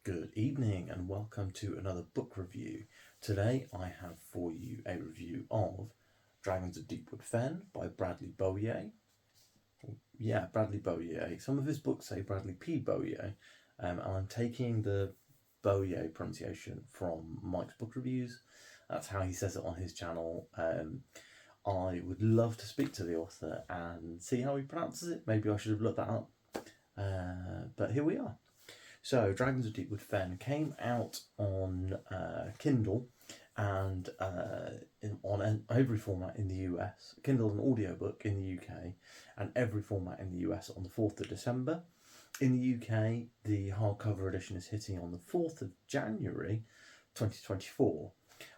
Good evening and welcome to another book review. Today I have for you a review of Dragons of Deepwood Fen by Bradley Beaulieu. Yeah, Bradley Beaulieu. Some of his books say Bradley P. Beaulieu, and I'm taking the Beaulieu pronunciation from Mike's Book Reviews. That's how he says it on his channel. I would love to speak to the author and see how he pronounces it. Maybe I should have looked that up. But here we are. So, Dragons of Deepwood Fen came out on Kindle and on every format in the US, Kindle and audiobook in the UK, and every format in the US on the 4th of December. In the UK, the hardcover edition is hitting on the 4th of January 2024.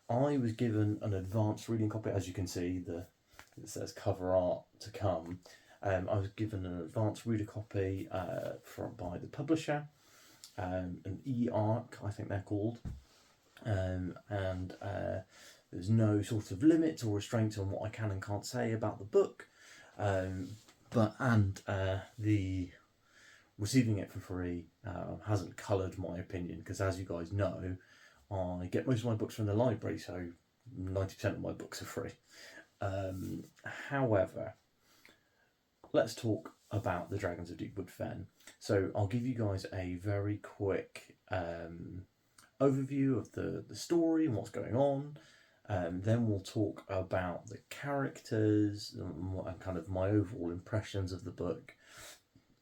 I was given an advanced reading copy, as you can see, it says cover art to come. I was given an advanced reader copy by the publisher. An e-arc, I think they're called, and there's no sort of limits or restraints on what I can and can't say about the book, but the receiving it for free hasn't coloured my opinion, because as you guys know, I get most of my books from the library, so 90% of my books are free. However, let's talk about the Dragons of Deepwood Fen. So I'll give you guys a very quick overview of the story and what's going on. Then we'll talk about the characters and kind of my overall impressions of the book.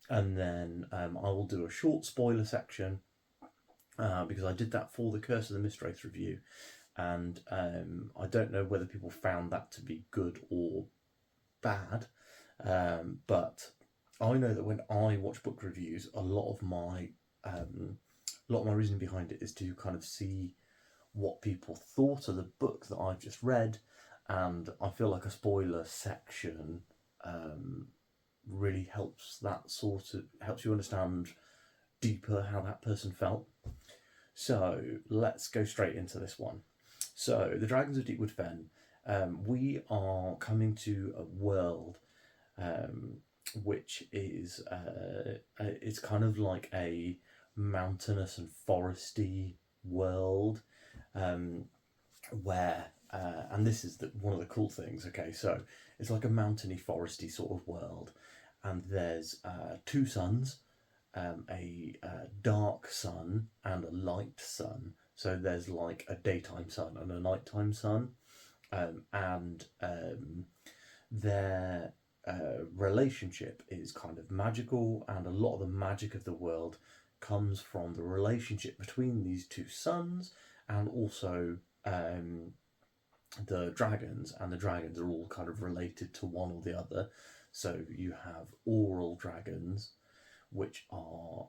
And then I will do a short spoiler section because I did that for the Curse of the Mistrace review. And I don't know whether people found that to be good or bad, but I know that when I watch book reviews, a lot of my reasoning behind it is to kind of see what people thought of the book that I've just read, and I feel like a spoiler section really helps you understand deeper how that person felt. So let's go straight into this one. So the Dragons of Deepwood Fen, we are coming to a world which is it's kind of like a mountainous and foresty world, where and this is one of the cool things. Okay, so it's like a mountainy, foresty sort of world, and there's two suns, a dark sun and a light sun. So there's like a daytime sun and a nighttime sun, and their relationship is kind of magical, and a lot of the magic of the world comes from the relationship between these two suns, and also the dragons, and the dragons are all kind of related to one or the other. So you have oral dragons, which are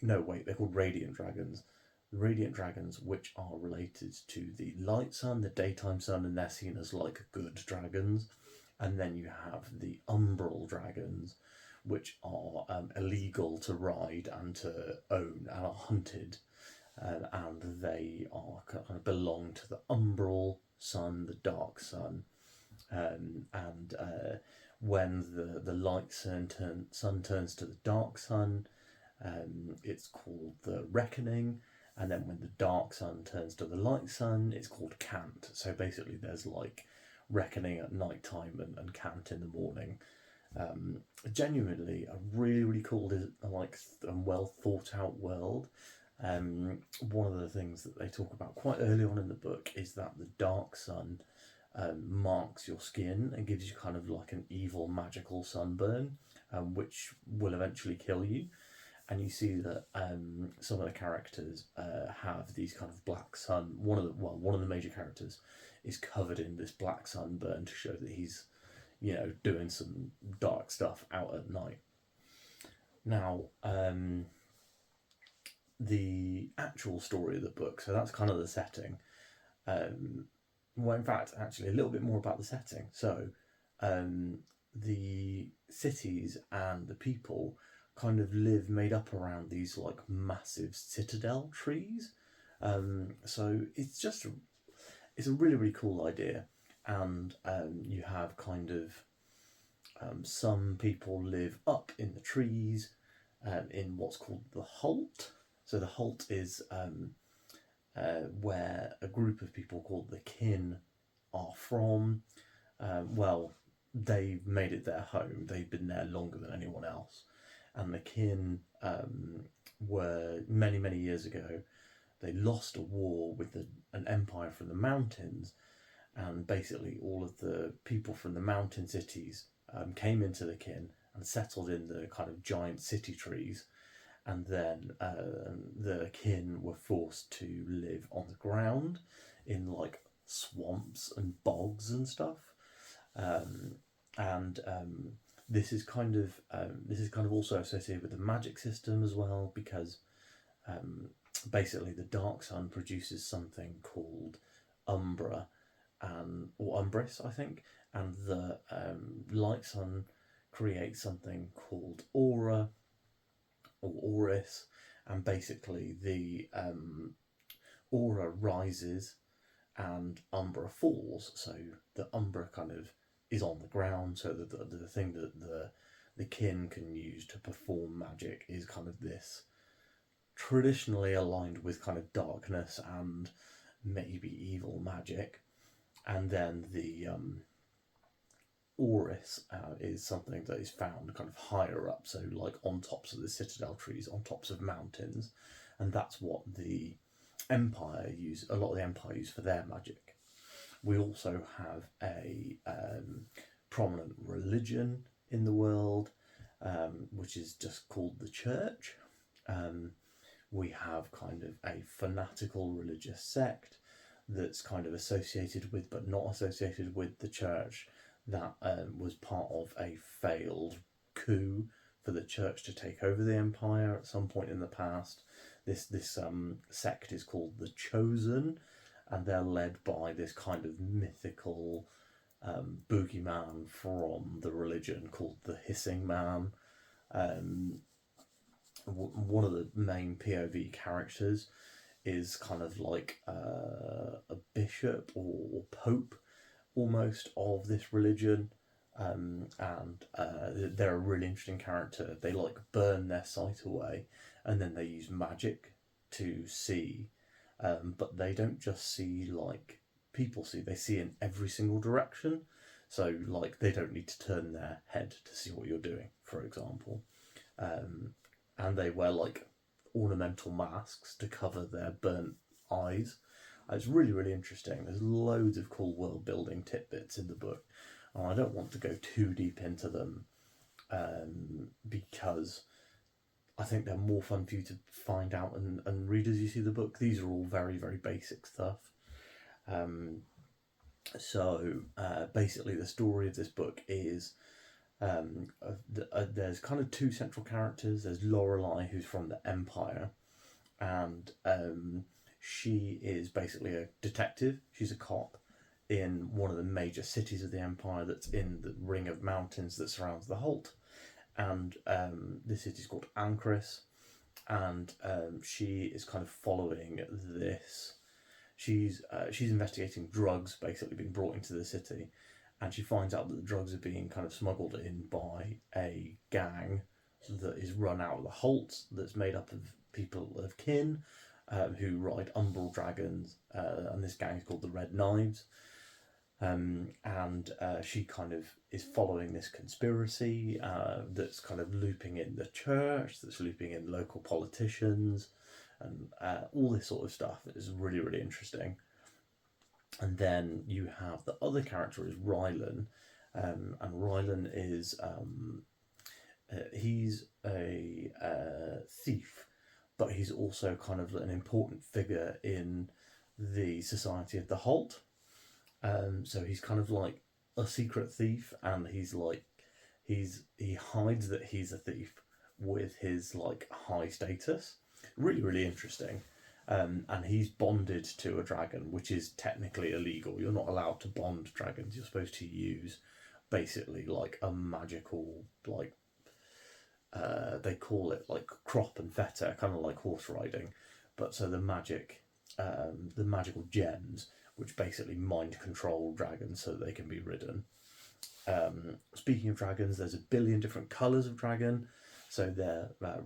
they're called radiant dragons. Radiant dragons, which are related to the light sun, the daytime sun, and they're seen as like good dragons. And then you have the umbral dragons, which are illegal to ride and to own and are hunted, and they are kind of belong to the umbral sun, the dark sun, and when the light sun turns to the dark sun, it's called the reckoning. And then when the dark sun turns to the light sun, it's called Cant. So basically there's like reckoning at night time and Cant in the morning. Genuinely a really, really cool, and well thought out world. One of the things that they talk about quite early on in the book is that the dark sun marks your skin and gives you kind of like an evil magical sunburn, which will eventually kill you. And you see that some of the characters have these kind of black sun. One of the major characters is covered in this black sunburn to show that he's, doing some dark stuff out at night. Now, the actual story of the book, so that's kind of the setting. In fact, actually, a little bit more about the setting. So, the cities and the people kind of live made up around these like massive citadel trees. So it's a really, really cool idea. And you have kind of some people live up in the trees, in what's called the Holt, So the Holt is where a group of people called the Kin are from. Well, they've made it their home. They've been there longer than anyone else. And the Kin were many, many years ago. They lost a war with an empire from the mountains, and basically all of the people from the mountain cities came into the Kin and settled in the kind of giant city trees, and then the Kin were forced to live on the ground in like swamps and bogs and stuff, and this is kind of also associated with the magic system as well, because basically the dark sun produces something called umbra, or umbris, I think, and the light sun creates something called aura or auris, and basically the aura rises and umbra falls. So the umbra kind of is on the ground, so that the thing that the Kin can use to perform magic is kind of this traditionally aligned with kind of darkness and maybe evil magic. And then the Auris is something that is found kind of higher up, so like on tops of the citadel trees, on tops of mountains, and that's what the Empire use. A lot of the Empire use for their magic. We also have a prominent religion in the world, which is just called the Church. We have kind of a fanatical religious sect that's kind of associated with but not associated with the Church, that was part of a failed coup for the Church to take over the Empire at some point in the past. This sect is called the Chosen, and they're led by this kind of mythical boogeyman from the religion called the Hissing Man. One of the main POV characters is kind of like a bishop or pope almost of this religion, and they're a really interesting character. They like burn their sight away, and then they use magic to see, but they don't just see like people see, they see in every single direction. So like they don't need to turn their head to see what you're doing, for example. And they wear like ornamental masks to cover their burnt eyes. It's really, really interesting. There's loads of cool world building tidbits in the book, and I don't want to go too deep into them because I think they're more fun for you to find out and read as you see the book. These are all very, very basic stuff. So basically the story of this book is there's kind of two central characters. There's Lorelei, who's from the Empire, and she is basically a detective. She's a cop in one of the major cities of the Empire that's in the ring of mountains that surrounds the Holt. And this city is called Ancris, and she is kind of following this. She's investigating drugs basically being brought into the city, and she finds out that the drugs are being kind of smuggled in by a gang that is run out of the Holt, that's made up of people of kin who ride umbral dragons, and this gang is called the Red Knives. And she kind of is following this conspiracy that's kind of looping in the church, that's looping in local politicians, and all this sort of stuff. Is really, really interesting. And then you have the other character is Rylan, and Rylan is he's a thief, but he's also kind of an important figure in the society of the Holt. So he's kind of like a secret thief, and he hides that he's a thief with his like high status. Really, really interesting. And he's bonded to a dragon, which is technically illegal. You're not allowed to bond dragons. You're supposed to use basically like a magical, like they call it like crop and fetter, kind of like horse riding. But so the magical gems, which basically mind control dragons so that they can be ridden. Speaking of dragons, there's a billion different colours of dragon. So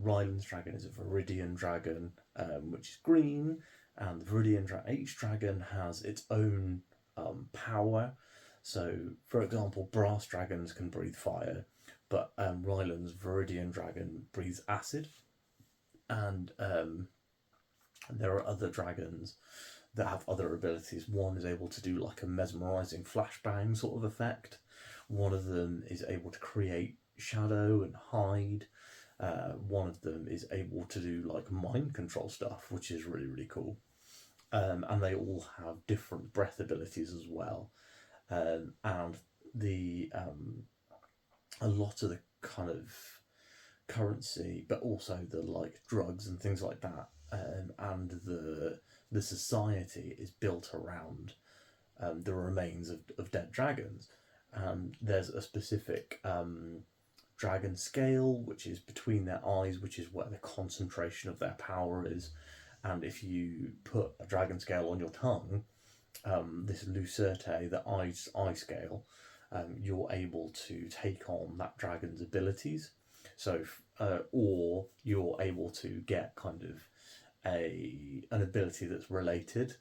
Ryland's dragon is a Viridian dragon, which is green, and the each dragon has its own power. So, for example, brass dragons can breathe fire, but Ryland's Viridian dragon breathes acid, and there are other dragons that have other abilities. One is able to do like a mesmerizing flashbang sort of effect. One of them is able to create shadow and hide. One of them is able to do like mind control stuff, which is really, really cool. And they all have different breath abilities as well. And the a lot of the kind of currency, but also the like drugs and things like that, and the society is built around the remains of dead dragons. There's a specific dragon scale which is between their eyes, which is where the concentration of their power is. And if you put a dragon scale on your tongue, this lucerte, the eye scale, you're able to take on that dragon's abilities. So, or you're able to get kind of an ability that's related.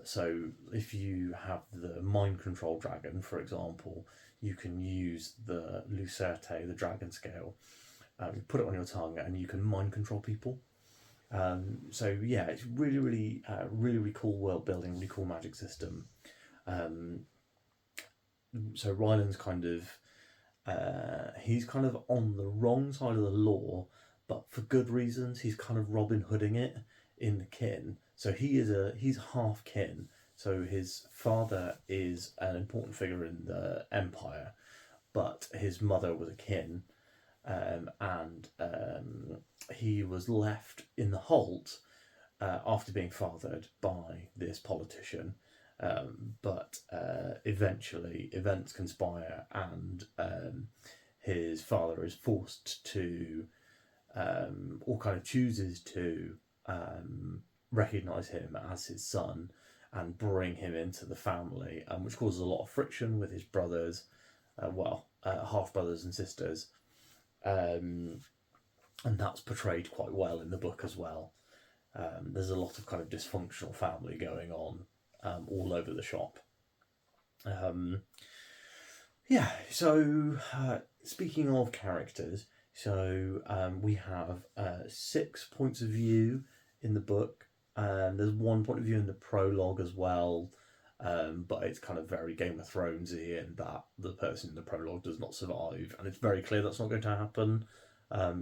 So if you have the mind control dragon, for example, you can use the lucerte, the dragon scale, put it on your tongue, and you can mind control people. So yeah, it's really, really, really cool world building, really cool magic system. So Ryland's kind of, he's kind of on the wrong side of the law, but for good reasons. He's kind of Robin Hooding it in the kin. So he's half kin. So his father is an important figure in the empire, but his mother was a kin, and he was left in the Holt after being fathered by this politician. But eventually events conspire, and his father is forced to, or kind of chooses to, recognise him as his son and bring him into the family, which causes a lot of friction with his brothers, half brothers and sisters. And that's portrayed quite well in the book as well. There's a lot of kind of dysfunctional family going on all over the shop. So speaking of characters, so we have 6 points of view in the book. There's 1 point of view in the prologue as well, but it's kind of very Game of Thronesy in that the person in the prologue does not survive, and it's very clear that's not going to happen.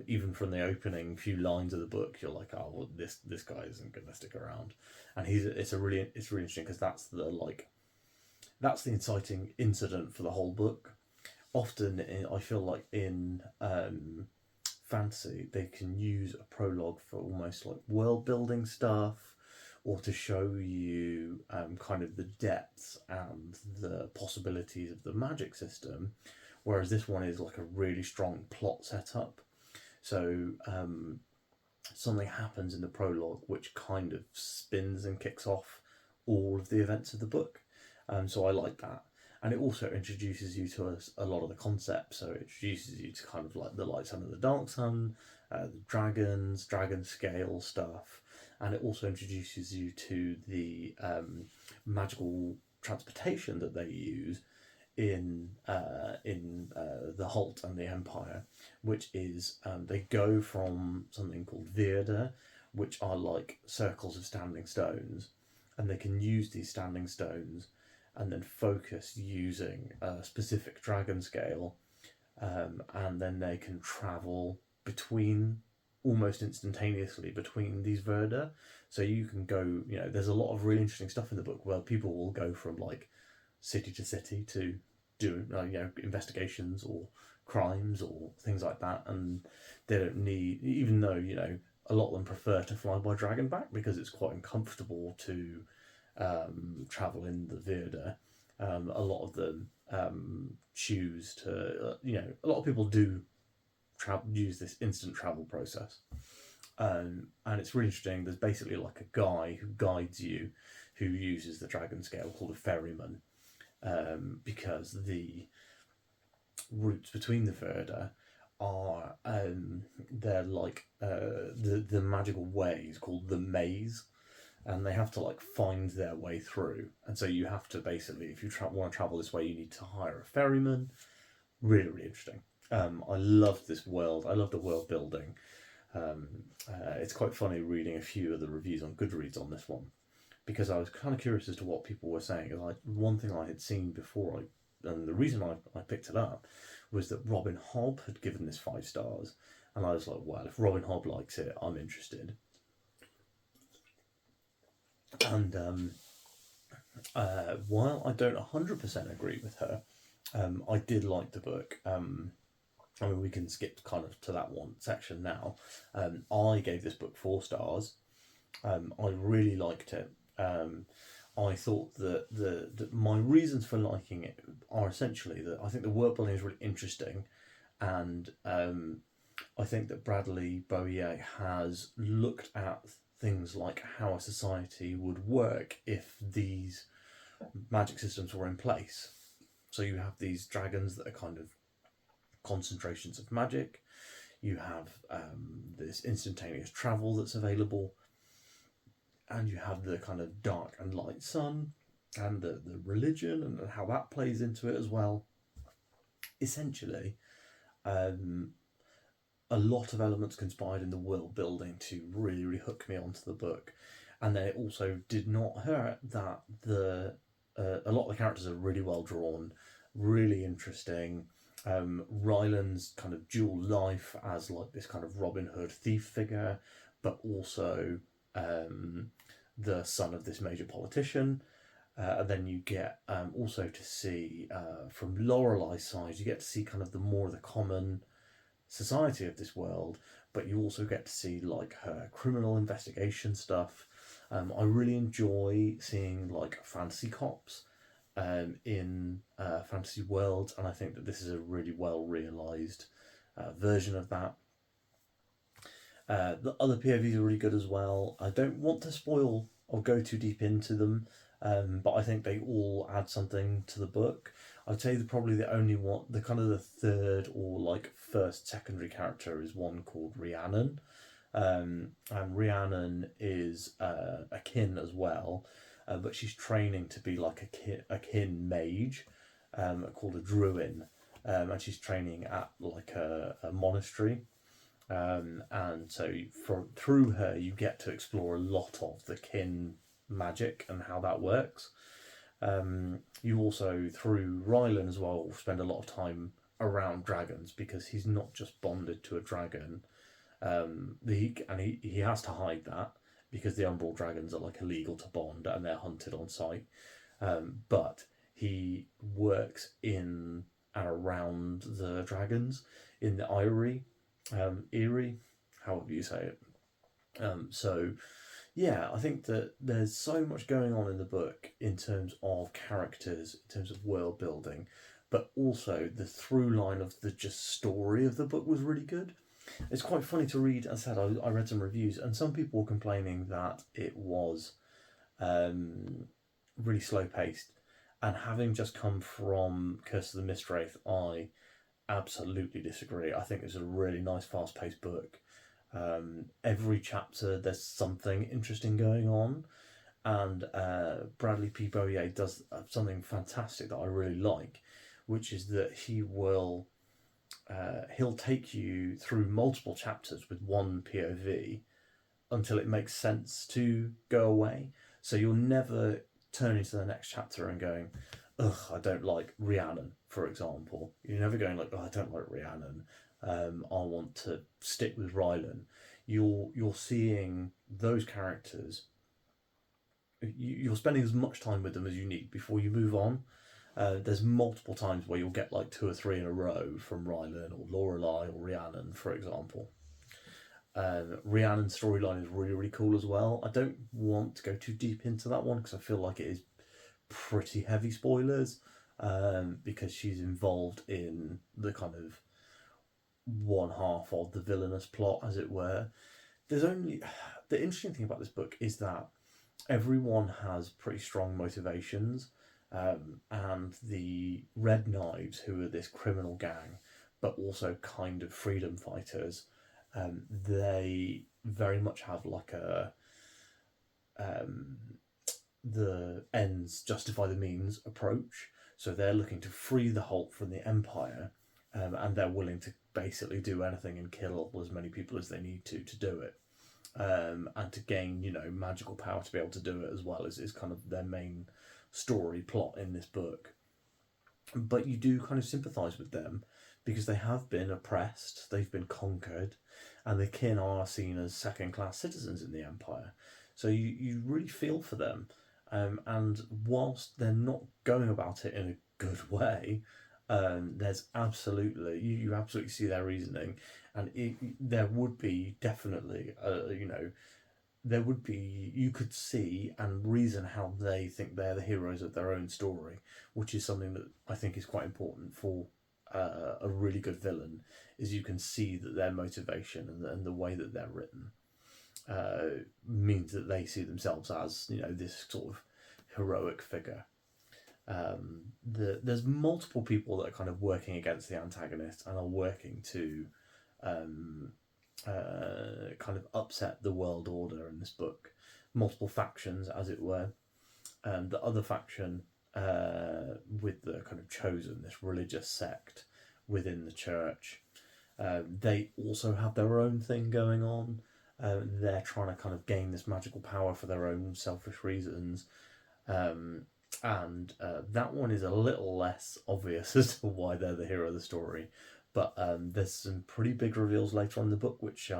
Even from the opening few lines of the book, you're like, oh, well, this guy isn't going to stick around, and it's really interesting because that's the inciting incident for the whole book. Often, I feel like in fantasy, they can use a prologue for almost like world building stuff, or to show you kind of the depths and the possibilities of the magic system, whereas this one is like a really strong plot setup. So something happens in the prologue which kind of spins and kicks off all of the events of the book. So I like that. And it also introduces you to a lot of the concepts. So it introduces you to kind of like the light sun and the dark sun, the dragons, dragon scale stuff. And it also introduces you to the magical transportation that they use in the Holt and the Empire, which is they go from something called Virda, which are like circles of standing stones, and they can use these standing stones and then focus using a specific dragon scale, and then they can travel between almost instantaneously between these Virda. So you can go, there's a lot of really interesting stuff in the book where people will go from like city to city to do investigations or crimes or things like that, and they don't need, even though a lot of them prefer to fly by dragonback because it's quite uncomfortable to travel in the Virda. A lot of them choose to, a lot of people do use this instant travel process. And it's really interesting. There's basically like a guy who guides you, who uses the dragon scale, called a ferryman, because the routes between the Virda are they're like the magical way is called the maze, and they have to like find their way through. And so you have to basically, if you want to travel this way, you need to hire a ferryman. Really, really interesting. I love this world. I love the world building. It's quite funny reading a few of the reviews on Goodreads on this one, because I was kind of curious as to what people were saying. Like, one thing I had seen before, and the reason I picked it up was that Robin Hobb had given this 5 stars, and I was like, well, if Robin Hobb likes it, I'm interested. And while I don't 100% agree with her, I did like the book. I mean, we can skip kind of to that one section now. I gave this book 4 stars. I really liked it. I thought that my reasons for liking it are essentially that I think the world building is really interesting, and I think that Bradley Beaulieu has looked at things like how a society would work if these magic systems were in place. So you have these dragons that are kind of concentrations of magic. You have this instantaneous travel that's available, and you have the kind of dark and light sun, and the religion and how that plays into it as well. Essentially, a lot of elements conspired in the world building to really, really hook me onto the book. And then it also did not hurt that a lot of the characters are really well drawn, really interesting. Ryland's kind of dual life as like this kind of Robin Hood thief figure, but also the son of this major politician. And then you get also to see from Lorelei's side, you get to see kind of the more of the common society of this world, but you also get to see like her criminal investigation stuff. I really enjoy seeing like fantasy cops in fantasy worlds, and I think that this is a really well realised version of that. The other POVs are really good as well. I don't want to spoil or go too deep into them, but I think they all add something to the book. I'd say probably the only one, the kind of the third or like first secondary character is one called Rhiannon. And Rhiannon is a kin as well, but she's training to be like a kin mage called a druid, and she's training at like a monastery. And so through her you get to explore a lot of the kin magic and how that works. You also, through Rylan as well, spend a lot of time around dragons, because he's not just bonded to a dragon. He has to hide that because the Umbral dragons are like illegal to bond and they're hunted on sight. But he works in and around the dragons in the Eyrie, however you say it. So yeah, I think that there's so much going on in the book in terms of characters, in terms of world building, but also the through line of the just story of the book was really good. It's quite funny to read. As I said, I read some reviews, and some people were complaining that it was really slow paced. And having just come from Curse of the Mistwraith, I absolutely disagree. I think it's a really nice, fast paced book. Every chapter there's something interesting going on, and Bradley P. Beaulieu does something fantastic that I really like, which is that he'll take you through multiple chapters with one POV until it makes sense to go away. So you'll never turn into the next chapter and going, ugh, I don't like Rhiannon, for example. You're never going like, oh, I don't like Rhiannon. I want to stick with Rylan. You're seeing those characters. You're spending as much time with them as you need before you move on. There's multiple times where you'll get like 2 or 3 in a row from Rylan or Lorelei or Rhiannon, for example. Rhiannon's storyline is really, really cool as well. I don't want to go too deep into that one because I feel like it is pretty heavy spoilers, because she's involved in the kind of one half of the villainous plot, as it were. The interesting thing about this book is that everyone has pretty strong motivations, and the Red Knives, who are this criminal gang, but also kind of freedom fighters. They very much have like a the ends justify the means approach. So they're looking to free the Holt from the Empire, and they're willing to basically do anything and kill as many people as they need to do it. And to gain, magical power to be able to do it as well is kind of their main story plot in this book. But you do kind of sympathise with them because they have been oppressed, they've been conquered, and the kin are seen as second-class citizens in the Empire. So you really feel for them. And whilst they're not going about it in a good way, there's absolutely, you absolutely see their reasoning, and there would be definitely, there would be, you could see and reason how they think they're the heroes of their own story, which is something that I think is quite important for a really good villain, is you can see that their motivation and the way that they're written means that they see themselves as, this sort of heroic figure. There's multiple people that are kind of working against the antagonist and are working to kind of upset the world order in this book. Multiple factions, as it were. The other faction, with the kind of chosen, this religious sect within the church, they also have their own thing going on. They're trying to kind of gain this magical power for their own selfish reasons. And that one is a little less obvious as to why they're the hero of the story. But there's some pretty big reveals later on in the book which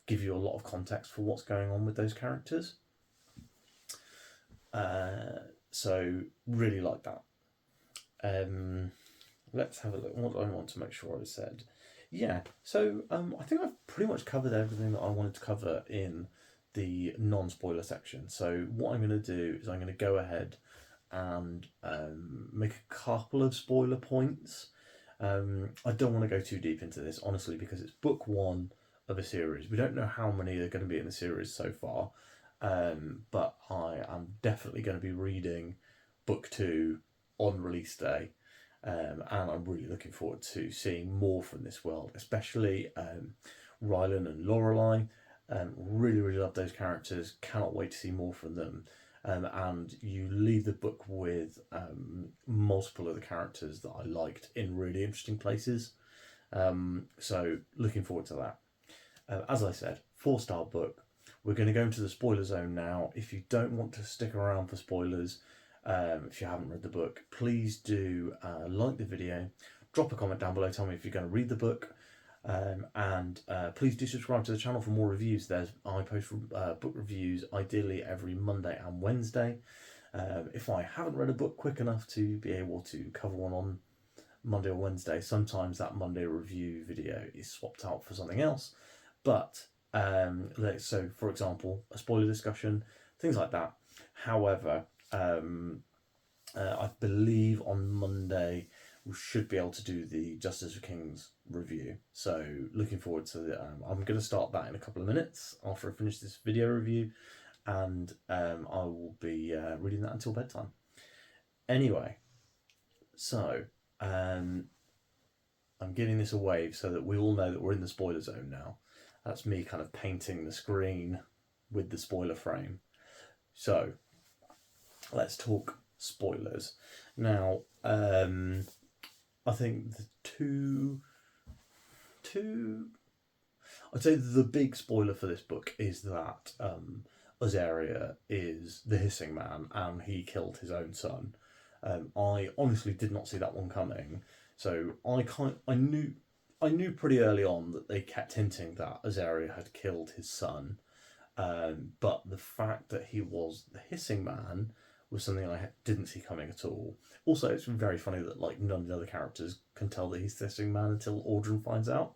give you a lot of context for what's going on with those characters. So really like that. Let's have a look. What do I want to make sure I said? Yeah, so I think I've pretty much covered everything that I wanted to cover in the non-spoiler section. So what I'm going to do is I'm going to go ahead and make a couple of spoiler points. I don't want to go too deep into this, honestly, because it's book one of a series. We don't know how many are going to be in the series so far, but I am definitely going to be reading book two on release day, and I'm really looking forward to seeing more from this world, especially Rylan and Lorelei. Really, really love those characters. Cannot wait to see more from them. And you leave the book with multiple of the characters that I liked in really interesting places. So looking forward to that. As I said, 4-star book. We're going to go into the spoiler zone now. If you don't want to stick around for spoilers, if you haven't read the book, please do like the video, drop a comment down below, tell me if you're going to read the book. And please do subscribe to the channel for more reviews. I post book reviews ideally every Monday and Wednesday. If I haven't read a book quick enough to be able to cover one on Monday or Wednesday, sometimes that Monday review video is swapped out for something else. But so for example, a spoiler discussion, things like that. However, I believe on Monday we should be able to do the Justice for Kings review. So looking forward to the, I'm going to start that in a couple of minutes after I finish this video review, and I will be reading that until bedtime. Anyway, so I'm giving this a wave so that we all know that we're in the spoiler zone now. That's me kind of painting the screen with the spoiler frame. So let's talk spoilers. Now, I think I'd say the big spoiler for this book is that Azaria is the Hissing Man and he killed his own son. I honestly did not see that one coming. So I knew pretty early on that they kept hinting that Azaria had killed his son. But the fact that he was the Hissing Man was something I didn't see coming at all. Also, it's very funny that none of the other characters can tell that he's the Hissing Man until Audryn finds out.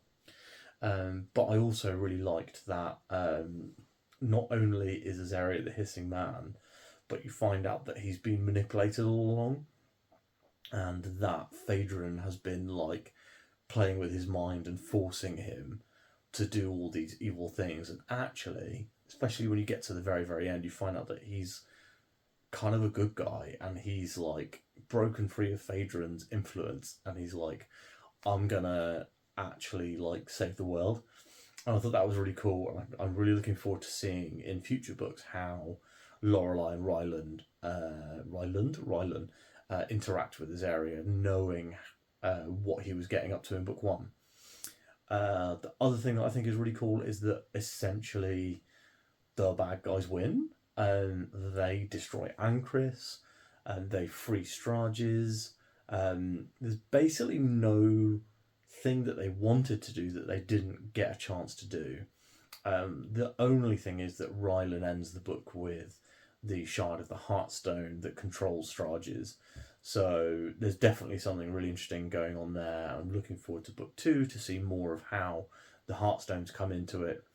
But I also really liked that not only is Azaria the Hissing Man, but you find out that he's been manipulated all along, and that Phaedron has been playing with his mind and forcing him to do all these evil things. And actually, especially when you get to the very, very end, you find out that he's kind of a good guy, and he's broken free of Phaedron's influence, and he's I'm gonna actually like save the world. And I thought that was really cool, and I'm really looking forward to seeing in future books how Lorelai and Ryland interact with his area, knowing what he was getting up to in book one. The other thing that I think is really cool is that essentially the bad guys win, and they destroy Ancris, and they free Strages. There's basically no thing that they wanted to do that they didn't get a chance to do. The only thing is that Rylan ends the book with the shard of the Heartstone that controls Strages. So there's definitely something really interesting going on there. I'm looking forward to book two to see more of how the Heartstones come into it.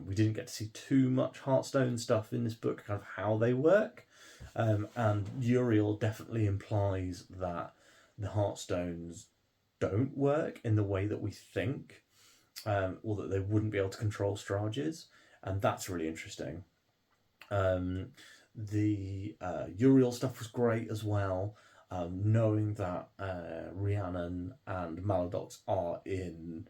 We didn't get to see too much Heartstone stuff in this book, kind of how they work. And Uriel definitely implies that the Heartstones don't work in the way that we think, or that they wouldn't be able to control Strages, and that's really interesting. The Uriel stuff was great as well. Knowing that Rhiannon and Maladox are in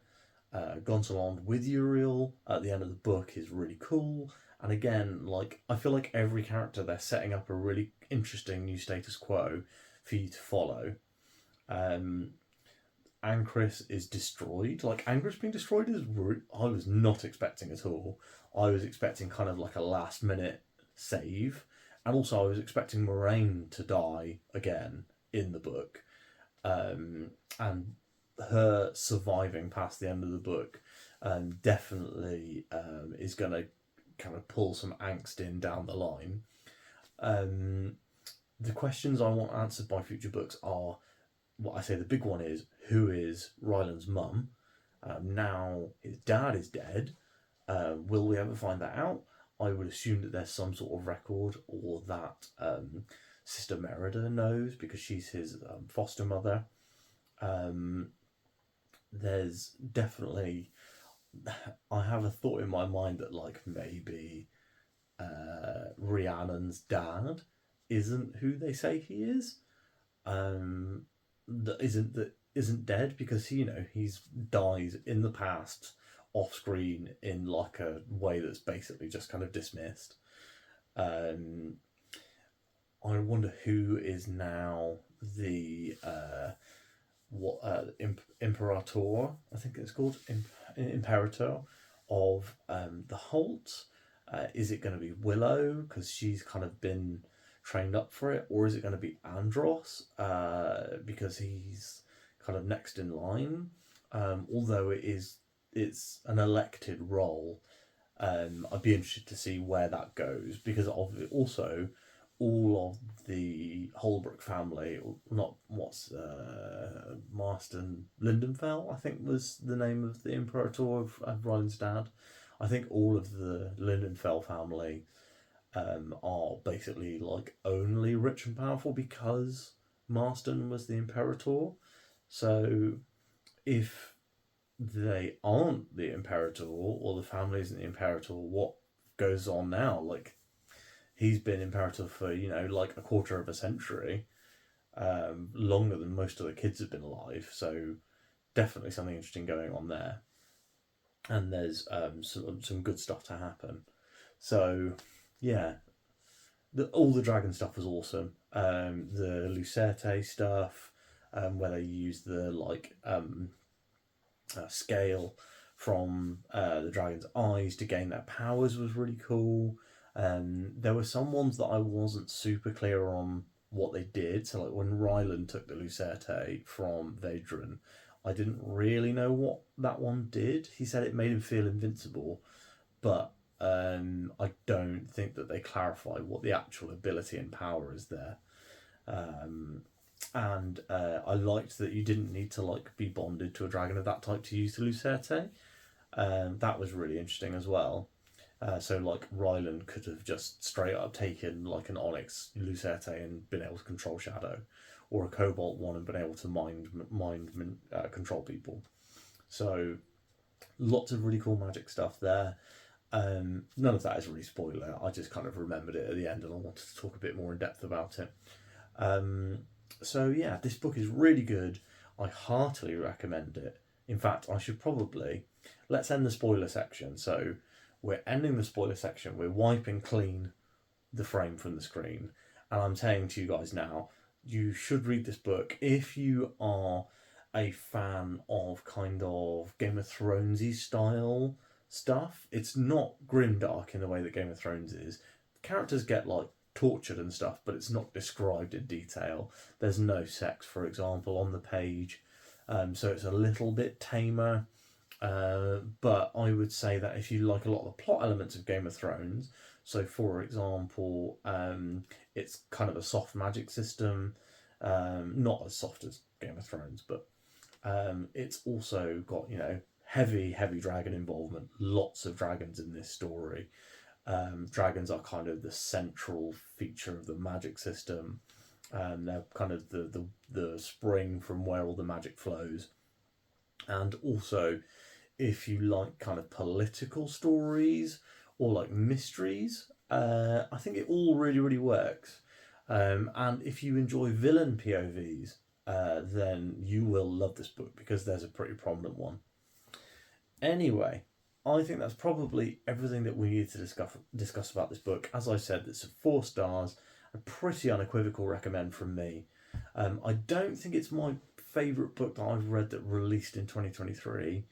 Gonsalond with Uriel at the end of the book is really cool. And again, like I feel like every character they're setting up a really interesting new status quo for you to follow. Ancris is destroyed. Like Ancris being destroyed is I was not expecting at all. I was expecting kind of like a last minute save, and also I was expecting Moraine to die again in the book, and her surviving past the end of the book definitely is going to kind of pull some angst in down the line. The questions I want answered by future books are, what I say the big one is, who is Ryland's mum? Now his dad is dead. Will we ever find that out? I would assume that there's some sort of record, or that Sister Merida knows because she's his foster mother. There's definitely, I have a thought in my mind that like maybe Rhiannon's dad isn't who they say he is. That isn't dead, because he's dies in the past off screen in like a way that's basically just kind of dismissed. I wonder who is now the Imperator, I think it's called Imperator of the Holt. Is it going to be Willow because she's kind of been trained up for it, or is it going to be Andros because he's kind of next in line? Although it's an elected role, I'd be interested to see where that goes, because also all of the Holbrook family, not Marston Lindenfell, I think was the name of the Imperator of Ryland's dad. I think all of the Lindenfell family are basically like only rich and powerful because Marston was the Imperator. So if they aren't the Imperator, or the family isn't the Imperator, what goes on now? Like, he's been Imperator for like a quarter of a century, longer than most of the kids have been alive. So definitely something interesting going on there, and there's some good stuff to happen. So yeah, all the dragon stuff was awesome. The Lucerte stuff, where they use the scale from the dragon's eyes to gain their powers, was really cool. There were some ones that I wasn't super clear on what they did. So like when Ryland took the Lucerte from Vedran, I didn't really know what that one did. He said it made him feel invincible, but I don't think that they clarify what the actual ability and power is there. And I liked that you didn't need to be bonded to a dragon of that type to use the Lucerte. That was really interesting as well. So Ryland could have just straight up taken an Onyx Lucerte and been able to control Shadow, or a Cobalt one and been able to mind control people. So lots of really cool magic stuff there. None of that is really spoiler. I just kind of remembered it at the end and I wanted to talk a bit more in depth about it. So yeah, this book is really good. I heartily recommend it. In fact, let's end the spoiler section. So we're ending the spoiler section. We're wiping clean the frame from the screen. And I'm saying to you guys now, you should read this book if you are a fan of kind of Game of Thronesy style stuff. It's not grimdark in the way that Game of Thrones is. Characters get like tortured and stuff, but it's not described in detail. There's no sex, for example, on the page, so it's a little bit tamer. But I would say that if you like a lot of the plot elements of Game of Thrones, so for example, it's kind of a soft magic system, not as soft as Game of Thrones, but it's also got, heavy dragon involvement, lots of dragons in this story. Dragons are kind of the central feature of the magic system. They're kind of the spring from where all the magic flows. And also, if you like kind of political stories or like mysteries, I think it all really, really works. And if you enjoy villain POVs, then you will love this book because there's a pretty prominent one. Anyway, I think that's probably everything that we need to discuss about this book. As I said, it's 4 stars, a pretty unequivocal recommend from me. I don't think it's my favourite book that I've read that released in 2023,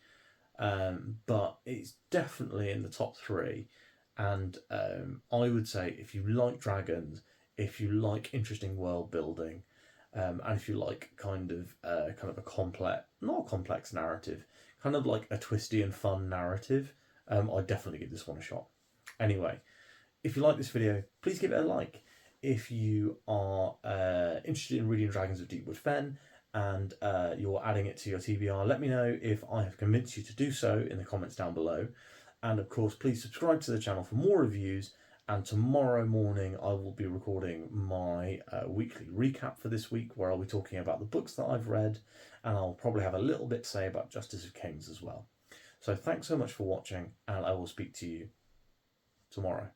but it's definitely in the top 3. And I would say if you like dragons, if you like interesting world building, and if you like kind of a complex, not a complex narrative, kind of like a twisty and fun narrative, I'd definitely give this one a shot. Anyway, if you like this video, please give it a like. If you are interested in reading Dragons of Deepwood Fen and you're adding it to your TBR, let me know if I have convinced you to do so in the comments down below. And of course, please subscribe to the channel for more reviews. And tomorrow morning, I will be recording my weekly recap for this week, where I'll be talking about the books that I've read, and I'll probably have a little bit to say about Justice of Kings as well. So thanks so much for watching, and I will speak to you tomorrow.